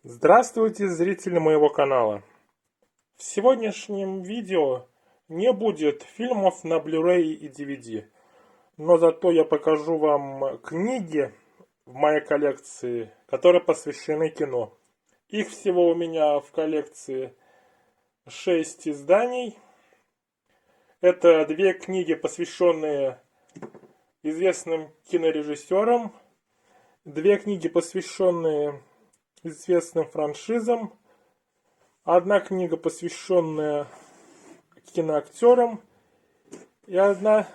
Здравствуйте, зрители моего канала! В сегодняшнем видео не будет фильмов на Blu-ray и DVD, но зато я покажу вам книги в моей коллекции, которые посвящены кино. Их всего у меня в коллекции 6 изданий. Это 2 книги, посвященные известным кинорежиссерам, 2 книги, посвященные известным франшизам, одна книга, посвященная киноактерам, и одна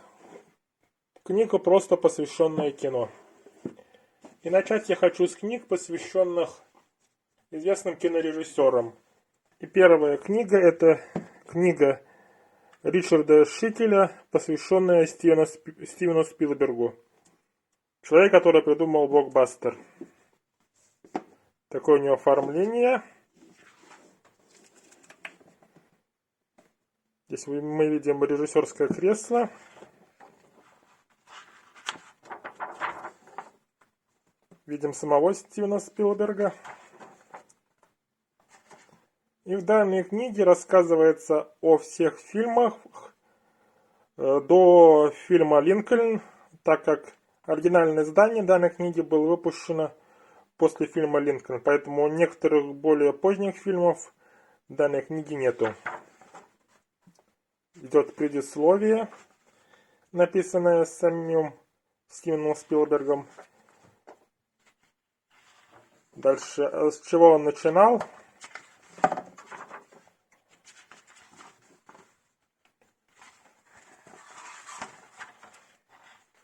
книга, просто посвященная кино. И начать я хочу с книг, посвященных известным кинорежиссерам. И первая книга — это книга Ричарда Шикеля, посвященная Стивену Спилбергу. Человек, который придумал блокбастер. Такое у него оформление. Здесь мы видим режиссерское кресло. Видим самого Стивена Спилберга. И в данной книге рассказывается о всех фильмах до фильма «Линкольн», так как оригинальное издание данной книги было выпущено после фильма «Линкольн», поэтому некоторых более поздних фильмов в данной книге нету. Идет предисловие, написанное самим Стивеном Спилбергом. Дальше, с чего он начинал.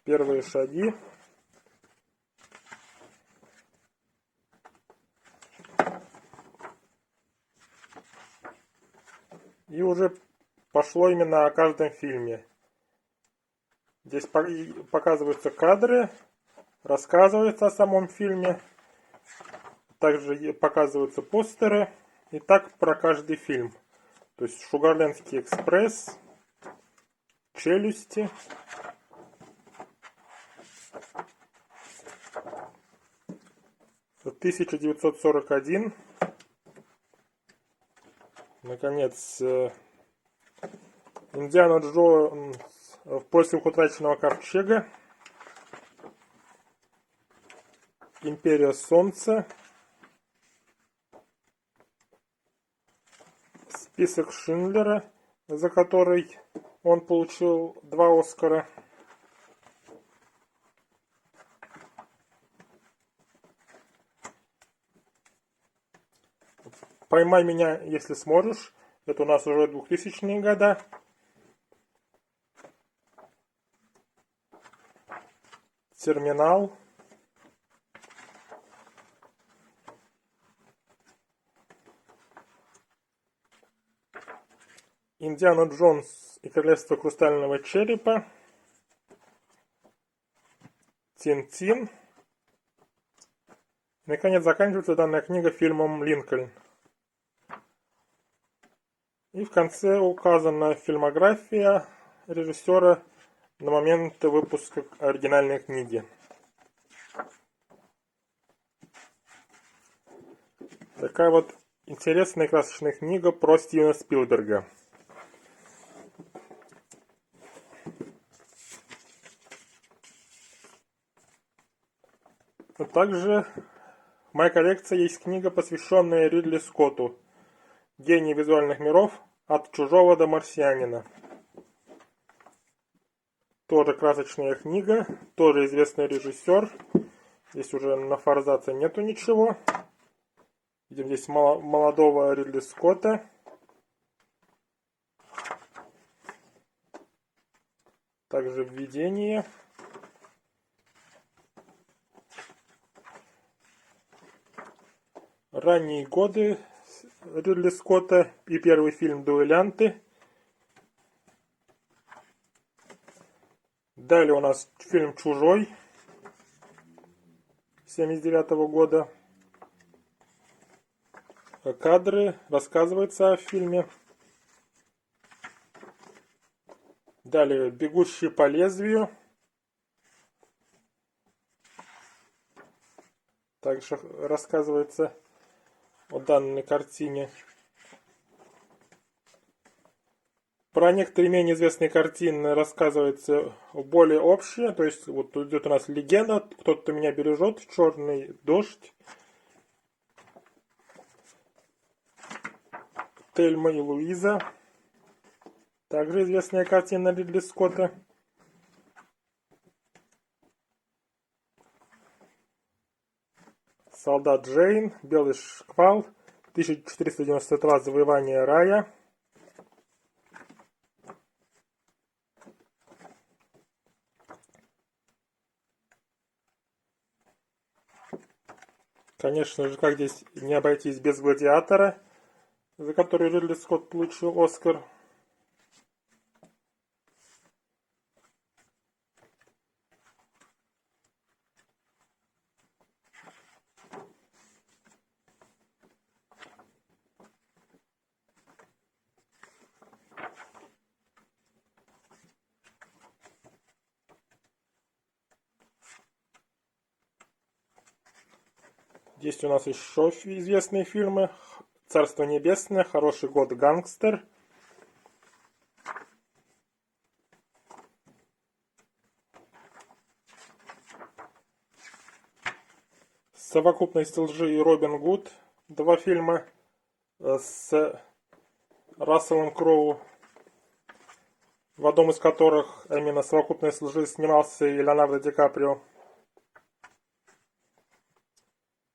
Первые шаги. И уже пошло именно о каждом фильме. Здесь показываются кадры, рассказывается о самом фильме. Также показываются постеры. И так про каждый фильм. То есть «Шугарлендский экспресс», «Челюсти», «1941», наконец, «Индиана Джонс в поисках утраченного ковчега», «Империя солнца», «Список Шиндлера», за который он получил 2 Оскара, «Поймай меня, если сможешь», это у нас уже 2000-е годы, «Терминал», «Индиана Джонс и королевство хрустального черепа», «Тинтин». Наконец, заканчивается данная книга фильмом «Линкольн». И в конце указана фильмография режиссера на момент выпуска оригинальной книги. Такая вот интересная и красочная книга про Стивена Спилберга. А также в моей коллекции есть книга, посвященная Ридли Скотту, «Гений визуальных миров. От чужого до марсианина». Тоже красочная книга, тоже известный режиссер. Здесь уже на форзаце нету ничего. Видим здесь молодого Ридли Скотта. Также введение. Ранние годы Ридли Скотта и первый фильм «Дуэлянты». Далее у нас фильм «Чужой» 1979 года. Кадры, рассказывается о фильме. Далее «Бегущий по лезвию». Также рассказывается о данной картине. Про некоторые менее известные картины рассказывается более общее. То есть вот тут идет у нас легенда, кто-то меня бережет, черный дождь, Тельма и Луиза. Также известная картина Ридли Скотта. Солдат Джейн, Белый шквал, 1492 Завоевание рая. Конечно же, как здесь не обойтись без Гладиатора, за который Ридли Скотт получил Оскар. Здесь у нас еще известные фильмы. «Царство небесное», «Хороший год», «Гангстер». «Совокупность лжи» и «Робин Гуд». Два фильма с Расселом Кроу, в одном из которых, а именно «Совокупность лжи», снимался и Леонардо Ди Каприо.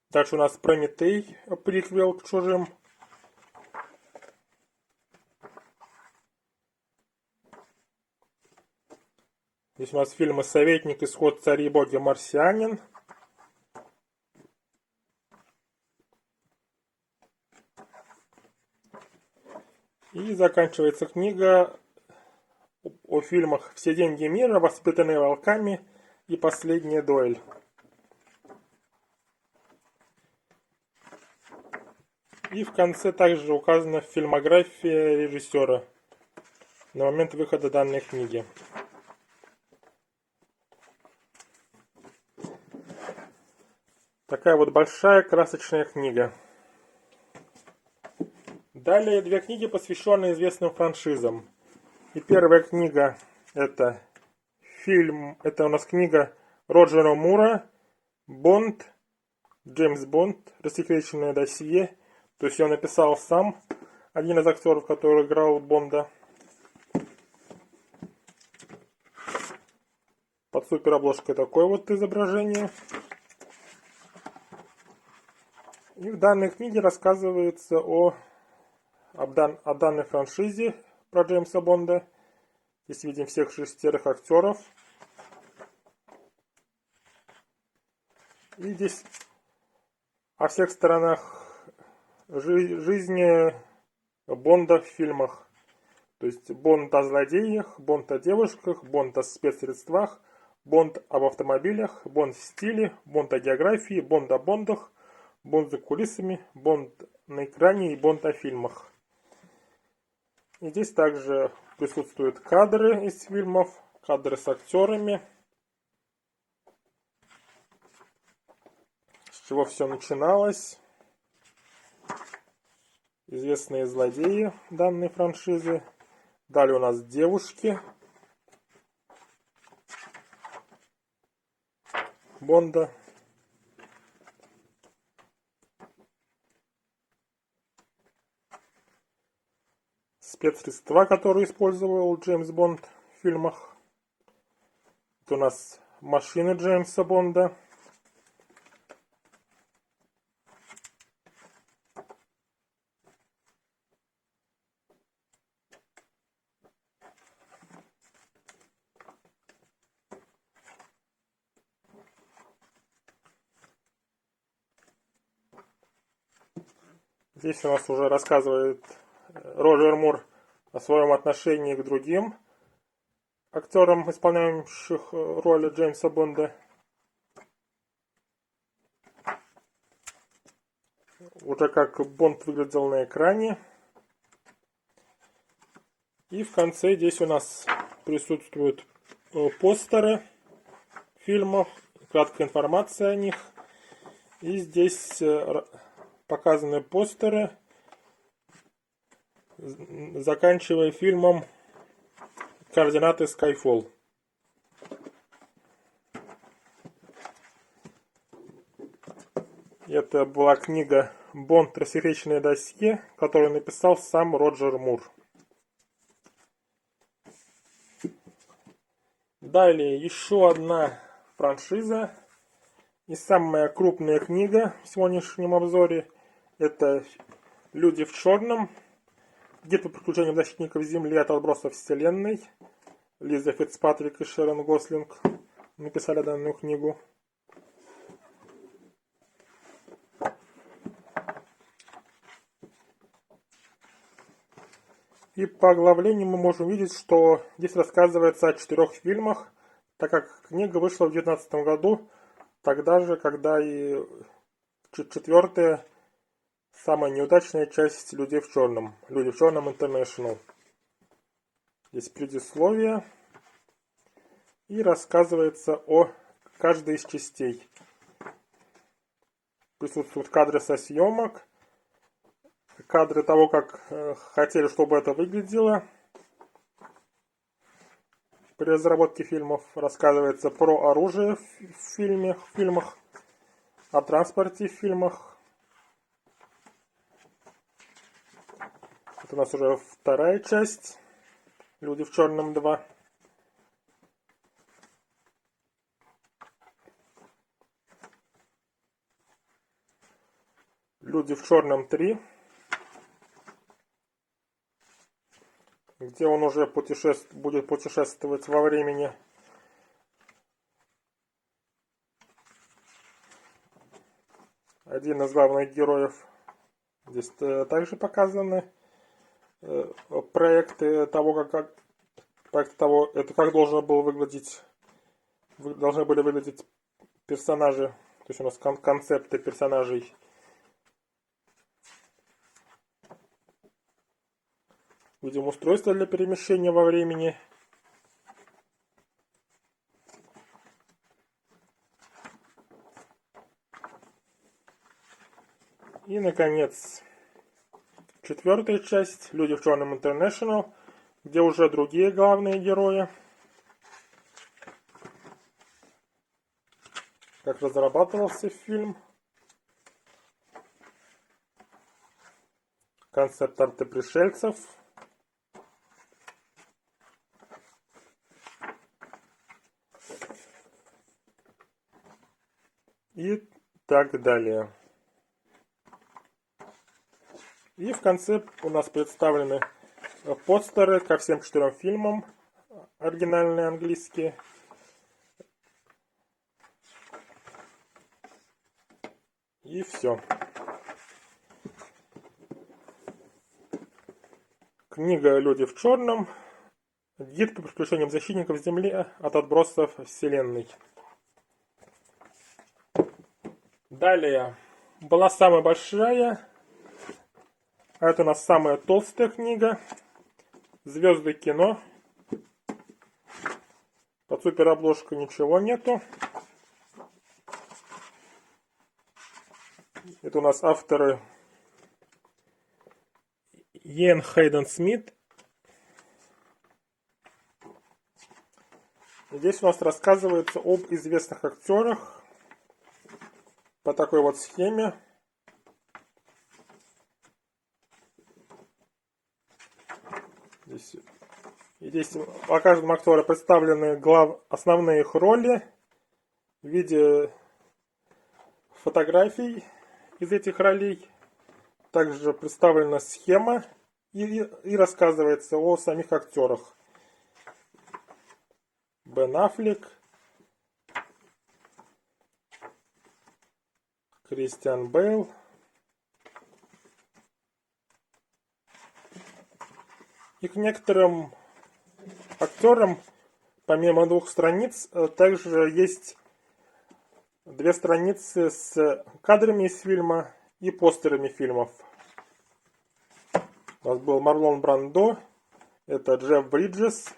Дальше у нас «Прометей», приквел к «Чужим». Здесь у нас фильмы «Советник», «Исход», «Цари и боги», «Марсианин». И заканчивается книга о фильмах «Все деньги мира», «Воспитанные волками» и «Последняя дуэль». И в конце также указана фильмография режиссера на момент выхода данной книги. Такая вот большая красочная книга. Далее две книги, посвященные известным франшизам. И первая книга это у нас книга Роджера Мура «Бонд», Джеймс Бонд, рассекреченное досье. То есть он написал сам, один из актеров, который играл Бонда. Под суперобложкой такое вот изображение. И в данной книге рассказывается о данной франшизе про Джеймса Бонда. Здесь видим всех 6 актеров. И здесь о всех сторонах жизни Бонда в фильмах. То есть Бонд о злодеях, Бонд о девушках, Бонд о спецсредствах, Бонд об автомобилях, Бонд в стиле, Бонд о географии, Бонд о Бондах, Бонд за кулисами, Бонд на экране и Бонд о фильмах. И здесь также присутствуют кадры из фильмов, кадры с актерами. С чего все начиналось. Известные злодеи данной франшизы. Далее у нас девушки Бонда. Спецсредства, которые использовал Джеймс Бонд в фильмах. Это у нас машины Джеймса Бонда. Здесь у нас уже рассказывает Роджер Мур о своем отношении к другим актерам, исполняющих роли Джеймса Бонда. Уже как Бонд выглядел на экране. И в конце здесь у нас присутствуют постеры фильмов, краткая информация о них. И здесь показаны постеры, заканчивая фильмом «Координаты Skyfall». Это была книга «Бонд. Рассекреченное досье», которую написал сам Роджер Мур. Далее еще одна франшиза и самая крупная книга в сегодняшнем обзоре — это «Люди в черном. Гид по приключениям защитников Земли от отбросов вселенной». Лиза Фицпатрик и Шерон Гослинг написали данную книгу. И по оглавлению мы можем видеть, что здесь рассказывается о 4 фильмах, так как книга вышла в 2019 году, тогда же, когда и 4-я, самая неудачная часть «Людей в черном». «Люди в черном International». Здесь предисловие. И рассказывается о каждой из частей. Присутствуют кадры со съемок, кадры того, как хотели, чтобы это выглядело. При разработке фильмов рассказывается про оружие в фильмах, о транспорте в фильмах. Это у нас уже 2-я часть. «Люди в черном 2». «Люди в черном 3», где он уже будет путешествовать во времени. Один из главных героев. Здесь также показаны проекты того, как должны были выглядеть персонажи. То есть у нас концепты персонажей. Видим устройство для перемещения во времени. И, наконец, 4-я часть «Люди в черном International», где уже другие главные герои. Как разрабатывался фильм. Концепт-арты пришельцев. И так далее. И в конце у нас представлены постеры ко всем 4 фильмам, оригинальные английские. И все. Книга «Люди в черном. Гид по приключениям защитников Земли от отбросов вселенной». Далее была самая большая, а это у нас самая толстая книга «Звезды кино». Под суперобложкой ничего нету. Это у нас авторы Иэн Хейден Смит. Здесь у нас рассказывается об известных актерах по такой вот схеме. Здесь по каждому актеру представлены основные их роли в виде фотографий из этих ролей. Также представлена схема и рассказывается о самих актерах. Бен Аффлек, Кристиан Бейл. И к некоторым актерам, помимо 2 страниц, также есть 2 страницы с кадрами из фильма и постерами фильмов. У нас был Марлон Брандо, это Джефф Бриджес,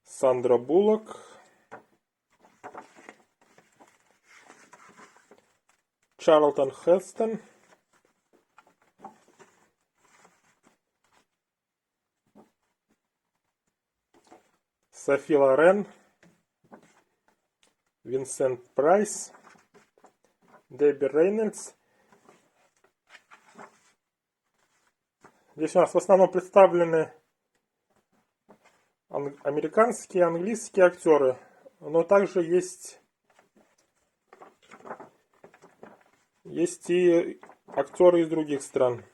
Сандра Буллок, Чарлтон Хестон. Софи Лорен. Винсент Прайс. Дебби Рейнольдс. Здесь у нас в основном представлены американские, английские актеры, но также есть и актеры из других стран.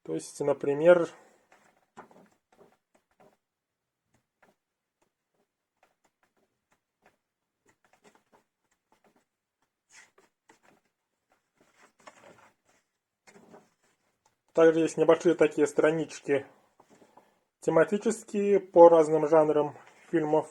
То есть, например, также есть небольшие такие странички тематические по разным жанрам фильмов.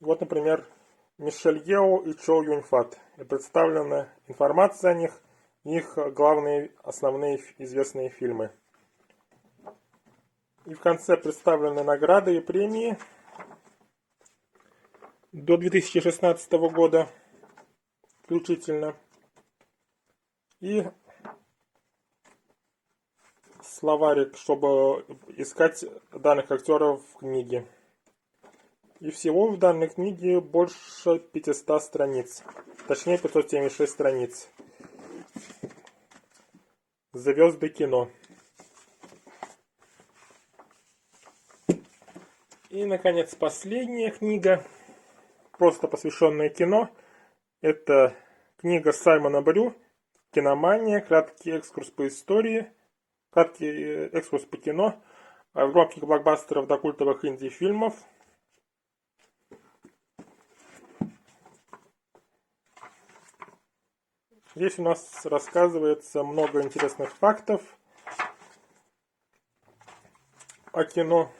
Вот, например, Мишель Ео и Чоу Юньфат. И представлена информация о них, их главные, основные известные фильмы. И в конце представлены награды и премии до 2016 года включительно. И словарик, чтобы искать данных актеров в книге. И всего в данной книге больше 500 страниц. Точнее, 576 страниц. Звезды кино. И, наконец, последняя книга, просто посвященная кино. Это книга Саймона Брю «Киномания. Краткий экскурс по истории». Краткий экскурс по кино. От громких блокбастеров до культовых инди-фильмов. Здесь у нас рассказывается много интересных фактов о кино.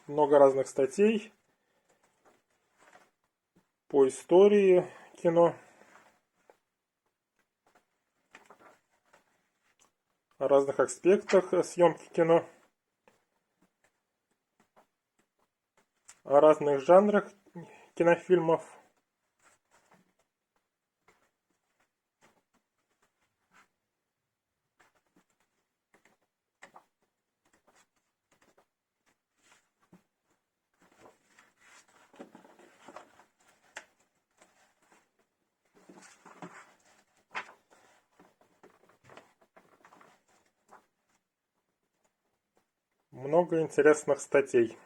Много разных статей по истории кино. О разных аспектах съемки кино. О разных жанрах кинофильмов. Много интересных статей.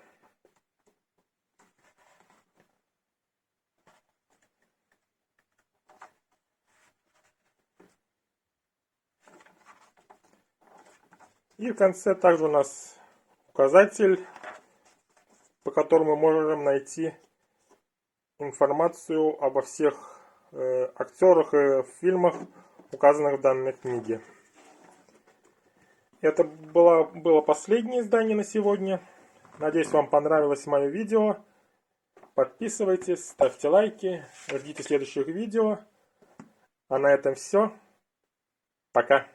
И в конце также у нас указатель, по которому мы можем найти информацию обо всех актерах и фильмах, указанных в данной книге. Это было последнее издание на сегодня. Надеюсь, вам понравилось мое видео. Подписывайтесь, ставьте лайки, ждите следующих видео. А на этом все. Пока.